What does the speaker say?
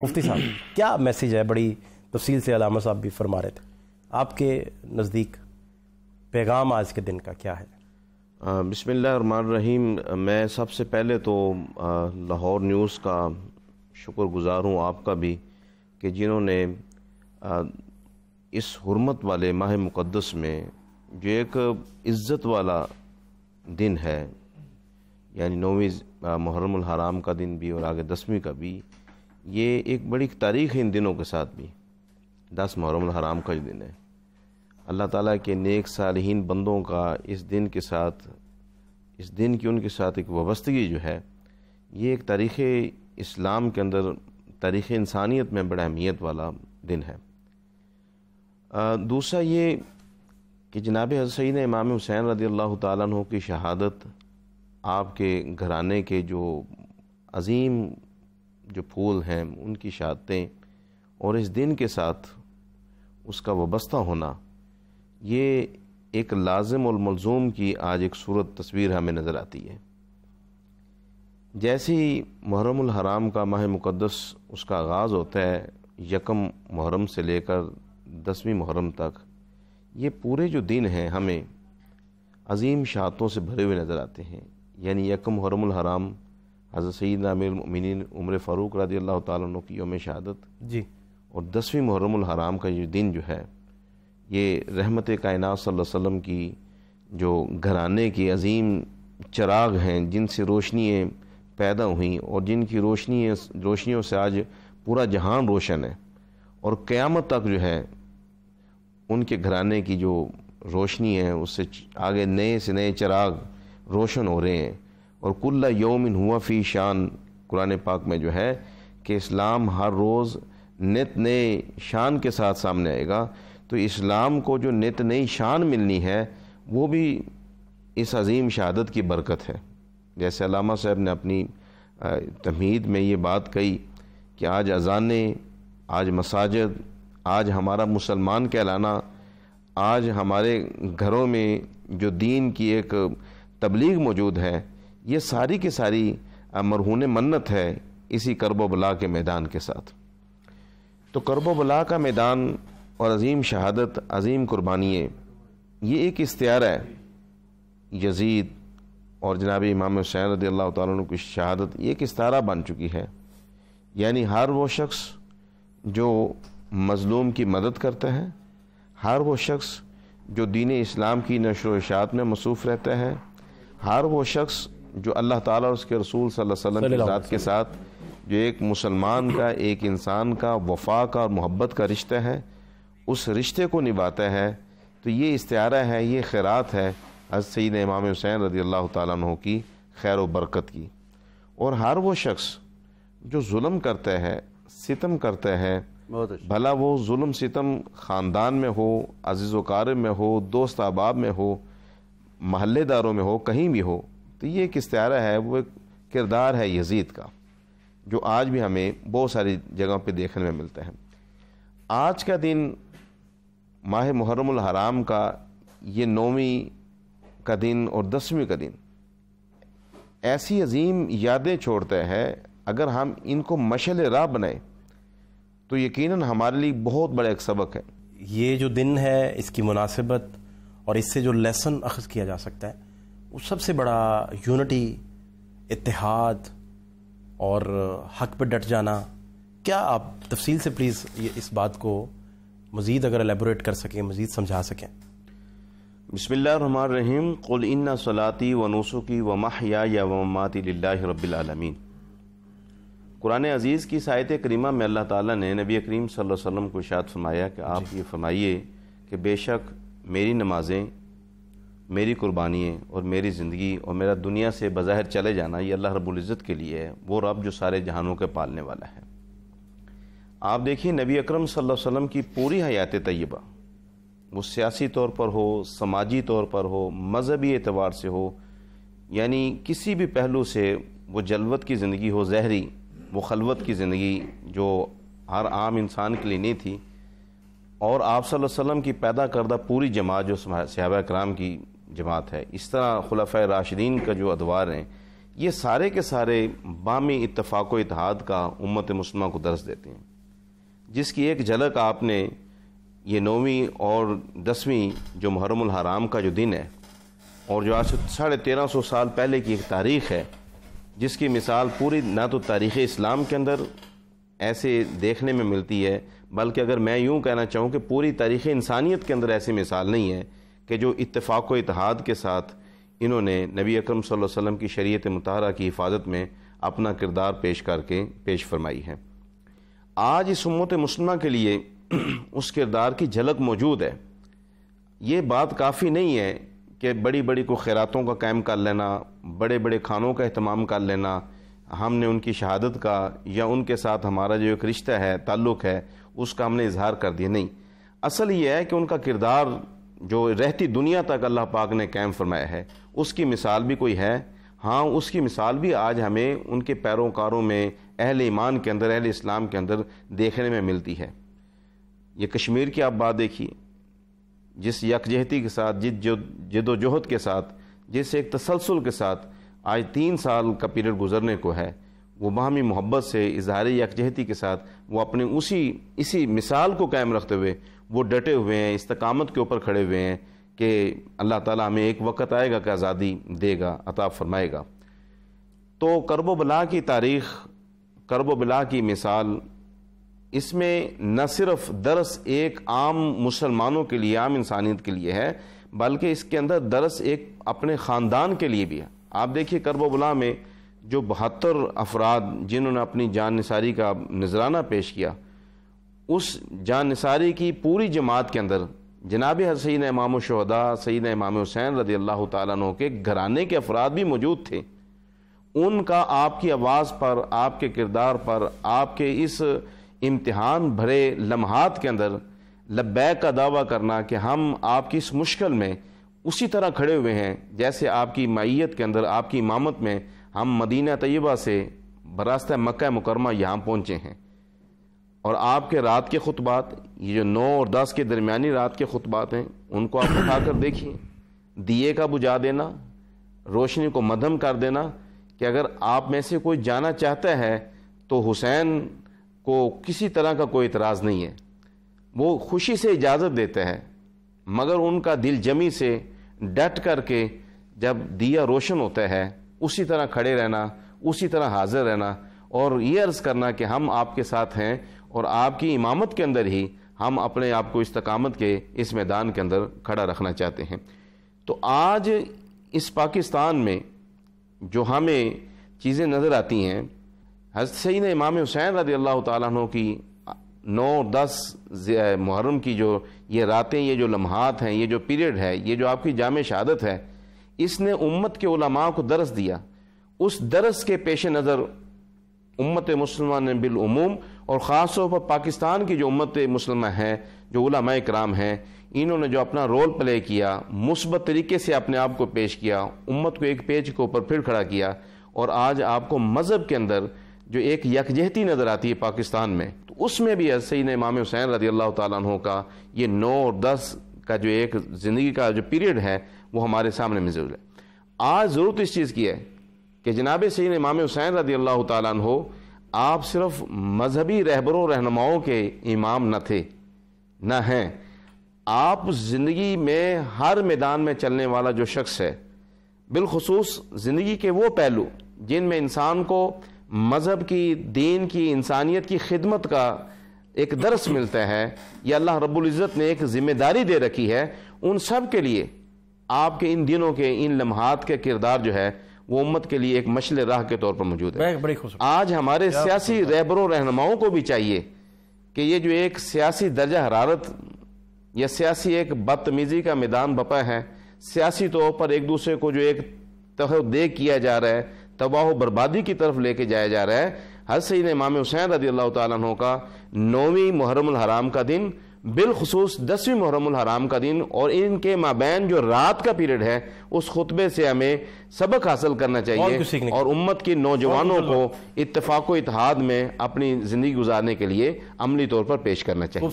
مفتی صاحب کیا میسیج ہے؟ بڑی تفصیل سے علامہ صاحب بھی فرما رہے تھے، آپ کے نزدیک پیغام آج کے دن کا کیا ہے؟ بسم اللہ الرحمن الرحیم۔ میں سب سے پہلے تو لاہور نیوز کا شکر گزار ہوں، آپ کا بھی، کہ جنہوں نے اس حرمت والے ماہ مقدس میں جو ایک عزت والا دن ہے، یعنی 9ویں محرم الحرام کا دن بھی اور آگے 10ویں کا بھی، یہ ایک بڑی تاریخ ہے ان دنوں کے ساتھ بھی۔ 10 محرم الحرام کا جو دن ہے، اللہ تعالیٰ کے نیک صالحین بندوں کا اس دن کے ساتھ، اس دن کی ان کے ساتھ ایک وابستگی جو ہے، یہ ایک تاریخ اسلام کے اندر، تاریخ انسانیت میں بڑا اہمیت والا دن ہے۔ دوسرا یہ کہ جناب حضرت سیدنا امام حسین رضی اللہ تعالیٰ عنہ کی شہادت، آپ کے گھرانے کے جو عظیم جو پھول ہیں ان کی شہادتیں، اور اس دن کے ساتھ اس کا وابستہ ہونا، یہ ایک لازم والملزوم کی آج ایک صورت تصویر ہمیں نظر آتی ہے۔ جیسے ہی محرم الحرام کا ماہ مقدس اس کا آغاز ہوتا ہے، 1 محرم سے لے کر 10ویں محرم تک، یہ پورے جو دن ہیں ہمیں عظیم شہادتوں سے بھرے ہوئے نظر آتے ہیں۔ یعنی 1 محرم الحرام حضرت سیدنا امیر المؤمنین عمر فاروق رضی اللہ تعالیٰ عنہ کی یوم شہادت جی، اور 10ویں محرم الحرام کا یہ دن جو ہے، یہ رحمت کائنات صلی اللہ علیہ وسلم کی جو گھرانے کی عظیم چراغ ہیں، جن سے روشنیاں پیدا ہوئیں اور جن کی روشنیوں سے آج پورا جہان روشن ہے، اور قیامت تک جو ہے ان کے گھرانے کی جو روشنی ہے اس سے آگے نئے سے نئے چراغ روشن ہو رہے ہیں۔ اور کل یوم ہوا فی شان، قرآن پاک میں جو ہے کہ اسلام ہر روز نت نئے شان کے ساتھ سامنے آئے گا۔ تو اسلام کو جو نت نئی شان ملنی ہے وہ بھی اس عظیم شہادت کی برکت ہے۔ جیسے علامہ صاحب نے اپنی تمہید میں یہ بات کہی کہ آج اذانیں، آج مساجد، آج ہمارا مسلمان کہلانا، آج ہمارے گھروں میں جو دین کی ایک تبلیغ موجود ہے، یہ ساری کی ساری مرہون منت ہے اسی کرب و بلا کے میدان کے ساتھ۔ تو کرب و بلا کا میدان اور عظیم شہادت، عظیم قربانییں، یہ ایک استعارہ ہے یزید اور جناب امام حسین رضی اللہ تعالیٰ عنہ کی شہادت، یہ ایک استعارہ بن چکی ہے۔ یعنی ہر وہ شخص جو مظلوم کی مدد کرتا ہے، ہر وہ شخص جو دین اسلام کی نشر و اشاعت میں مصروف رہتا ہے، ہر وہ شخص جو اللہ تعالیٰ اور اس کے رسول صلی اللہ علیہ وسلم کی ذات کے ساتھ جو ایک مسلمان کا، ایک انسان کا وفا کا اور محبت کا رشتہ ہے، اس رشتے کو نبھاتا ہے، تو یہ استعارہ ہے، یہ خیرات ہے حضرت سیدنا امام حسین رضی اللہ تعالیٰ عنہ کی خیر و برکت کی۔ اور ہر وہ شخص جو ظلم کرتا ہے، ستم کرتا ہے، بھلا وہ ظلم ستم خاندان میں ہو، عزیز و اقارب میں ہو، دوست احباب میں ہو، محلے داروں میں ہو، کہیں بھی ہو، تو یہ ایک استعارہ ہے، وہ ایک کردار ہے یزید کا، جو آج بھی ہمیں بہت ساری جگہوں پہ دیکھنے میں ملتا ہے۔ آج کا دن ماہ محرم الحرام کا، یہ 9ویں کا دن اور 10ویں کا دن ایسی عظیم یادیں چھوڑتا ہے، اگر ہم ان کو مشعل راہ بنائیں تو یقیناً ہمارے لیے بہت بڑا ایک سبق ہے۔ یہ جو دن ہے، اس کی مناسبت اور اس سے جو لیسن اخذ کیا جا سکتا ہے، وہ سب سے بڑا یونٹی، اتحاد اور حق پہ ڈٹ جانا۔ کیا آپ تفصیل سے پلیز اس بات کو مزید اگر الیبوریٹ کر سکیں، مزید سمجھا سکیں؟ بسم اللہ الرحمن الرحیم۔ قل ان صلاتی و نسکی و محیای و مماتی للہ رب العالمین۔ قرآن عزیز کی اس آیت کریمہ میں اللہ تعالیٰ نے نبی کریم صلی اللہ علیہ وسلم کو ارشاد فرمایا کہ آپ یہ فرمائیے کہ بے شک میری نمازیں، میری قربانیاں اور میری زندگی اور میرا دنیا سے بظاہر چلے جانا، یہ اللہ رب العزت کے لیے ہے، وہ رب جو سارے جہانوں کے پالنے والا ہے۔ آپ دیکھیے نبی اکرم صلی اللہ علیہ وسلم کی پوری حیات طیبہ، وہ سیاسی طور پر ہو، سماجی طور پر ہو، مذہبی اعتبار سے ہو، یعنی کسی بھی پہلو سے وہ جلوت کی زندگی ہو، ظاہری وہ خلوت کی زندگی جو ہر عام انسان کے لیے نہیں تھی، اور آپ صلی اللہ علیہ وسلم کی پیدا کردہ پوری جماعت جو صحابہ کرام کی جماعت ہے، اس طرح خلفائے راشدین کا جو ادوار ہیں، یہ سارے کے سارے باہمی اتفاق و اتحاد کا امت مسلمہ کو درس دیتے ہیں، جس کی ایک جھلک آپ نے یہ 9ویں اور 10ویں جو محرم الحرام کا جو دن ہے، اور جو آج سے 1350 سال پہلے کی ایک تاریخ ہے، جس کی مثال پوری نہ تو تاریخ اسلام کے اندر ایسے دیکھنے میں ملتی ہے، بلکہ اگر میں یوں کہنا چاہوں کہ پوری تاریخ انسانیت کے اندر ایسی مثال نہیں ہے کہ جو اتفاق و اتحاد کے ساتھ انہوں نے نبی اکرم صلی اللہ علیہ وسلم کی شریعت مطہرہ کی حفاظت میں اپنا کردار پیش فرمائی ہے۔ آج اس امت مسلمہ کے لیے اس کردار کی جھلک موجود ہے۔ یہ بات کافی نہیں ہے کہ بڑی بڑی کوئی خیراتوں کا قائم کر لینا، بڑے بڑے کھانوں کا اہتمام کر لینا، ہم نے ان کی شہادت کا یا ان کے ساتھ ہمارا جو ایک رشتہ ہے، تعلق ہے، اس کا ہم نے اظہار کر دیا، نہیں۔ اصل یہ ہے کہ ان کا کردار جو رہتی دنیا تک اللہ پاک نے قائم فرمایا ہے، اس کی مثال بھی کوئی ہے؟ ہاں، اس کی مثال بھی آج ہمیں ان کے پیروکاروں میں، اہل ایمان کے اندر، اہل اسلام کے اندر دیکھنے میں ملتی ہے۔ یہ کشمیر کی آپ بات دیکھیے، جس یکجہتی کے ساتھ، جد و جہد کے ساتھ، جس ایک تسلسل کے ساتھ آج 3 سال کا پیریڈ گزرنے کو ہے، وہ باہمی محبت سے، اظہار یکجہتی کے ساتھ وہ اپنے اسی مثال کو قائم رکھتے ہوئے وہ ڈٹے ہوئے ہیں، استقامت کے اوپر کھڑے ہوئے ہیں کہ اللہ تعالیٰ ہمیں ایک وقت آئے گا کہ آزادی دے گا، عطا فرمائے گا۔ تو کرب و بلا کی تاریخ، کرب و بلا کی مثال، اس میں نہ صرف درس ایک عام مسلمانوں کے لیے، عام انسانیت کے لیے ہے، بلکہ اس کے اندر درس ایک اپنے خاندان کے لیے بھی ہے۔ آپ دیکھیے کرب و بلا میں جو 72 افراد جنہوں نے اپنی جان نثاری کا نذرانہ پیش کیا، اس جان نثاری کی پوری جماعت کے اندر جناب سیدنا امام الشہداء سیدنا امام حسین رضی اللہ تعالیٰ عنہ کے گھرانے کے افراد بھی موجود تھے۔ ان کا آپ کی آواز پر، آپ کے کردار پر، آپ کے اس امتحان بھرے لمحات کے اندر لبیک کا دعویٰ کرنا کہ ہم آپ کی اس مشکل میں اسی طرح کھڑے ہوئے ہیں جیسے آپ کی معیت کے اندر، آپ کی امامت میں ہم مدینہ طیبہ سے براستہ مکہ مکرمہ یہاں پہنچے ہیں۔ اور آپ کے رات کے خطبات، یہ جو 9 اور 10 کے درمیانی رات کے خطبات ہیں، ان کو آپ اٹھا کر دیکھیے، دیے کا بجھا دینا، روشنی کو مدھم کر دینا کہ اگر آپ میں سے کوئی جانا چاہتا ہے تو حسین کو کسی طرح کا کوئی اعتراض نہیں ہے، وہ خوشی سے اجازت دیتا ہے، مگر ان کا دل جمی سے ڈٹ کر کے جب دیا روشن ہوتا ہے اسی طرح کھڑے رہنا، اسی طرح حاضر رہنا، اور یہ عرض کرنا کہ ہم آپ کے ساتھ ہیں اور آپ کی امامت کے اندر ہی ہم اپنے آپ کو استقامت کے اس میدان کے اندر کھڑا رکھنا چاہتے ہیں۔ تو آج اس پاکستان میں جو ہمیں چیزیں نظر آتی ہیں، حضرت سیدنا امام حسین رضی اللہ تعالیٰ عنہ کی 9 اور 10 محرم کی جو یہ راتیں، یہ جو لمحات ہیں، یہ جو پیریڈ ہے، یہ جو آپ کی جامع شہادت ہے، اس نے امت کے علماء کو درس دیا۔ اس درس کے پیش نظر امت مسلمہ نے بالعموم اور خاص طور پر پاکستان کی جو امت مسلمہ ہے، جو علماء کرام ہیں، انہوں نے جو اپنا رول پلے کیا، مثبت طریقے سے اپنے آپ کو پیش کیا، امت کو ایک پیج کے اوپر پھر کھڑا کیا، اور آج آپ کو مذہب کے اندر جو ایک یکجہتی نظر آتی ہے پاکستان میں، تو اس میں بھی سیدنا امام حسین رضی اللہ تعالیٰ عنہ کا یہ 9 اور 10 کا جو ایک زندگی کا جو پیریڈ ہے وہ ہمارے سامنے موجود ہے۔ آج ضرورت اس چیز کی ہے کہ جناب سیدنا امام حسین رضی اللہ تعالیٰ عنہ آپ صرف مذہبی رہبروں رہنماؤں کے امام نہ تھے، نہ ہیں، آپ زندگی میں ہر میدان میں چلنے والا جو شخص ہے، بالخصوص زندگی کے وہ پہلو جن میں انسان کو مذہب کی، دین کی، انسانیت کی خدمت کا ایک درس ملتا ہے، یا اللہ رب العزت نے ایک ذمہ داری دے رکھی ہے، ان سب کے لیے آپ کے ان دنوں کے ان لمحات کے کردار جو ہے وہ امت کے لیے ایک مشعل راہ کے طور پر موجود ہے۔ آج ہمارے سیاسی رہبروں رہنماؤں کو بھی چاہیے کہ یہ جو ایک سیاسی درجہ حرارت یا سیاسی ایک بدتمیزی کا میدان بپا ہے، سیاسی طور پر ایک دوسرے کو جو ایک تہدید کیا جا رہا ہے، تباہ و بربادی کی طرف لے کے جایا جا رہا ہے، حضرت سیدنا امام حسین رضی اللہ تعالیٰ عنہ کا 9ویں محرم الحرام کا دن، بالخصوص 10ویں محرم الحرام کا دن، اور ان کے مابین جو رات کا پیریڈ ہے، اس خطبے سے ہمیں سبق حاصل کرنا چاہیے اور امت کی نوجوانوں کو اتفاق و اتحاد میں اپنی زندگی گزارنے کے لیے عملی طور پر پیش کرنا چاہیے۔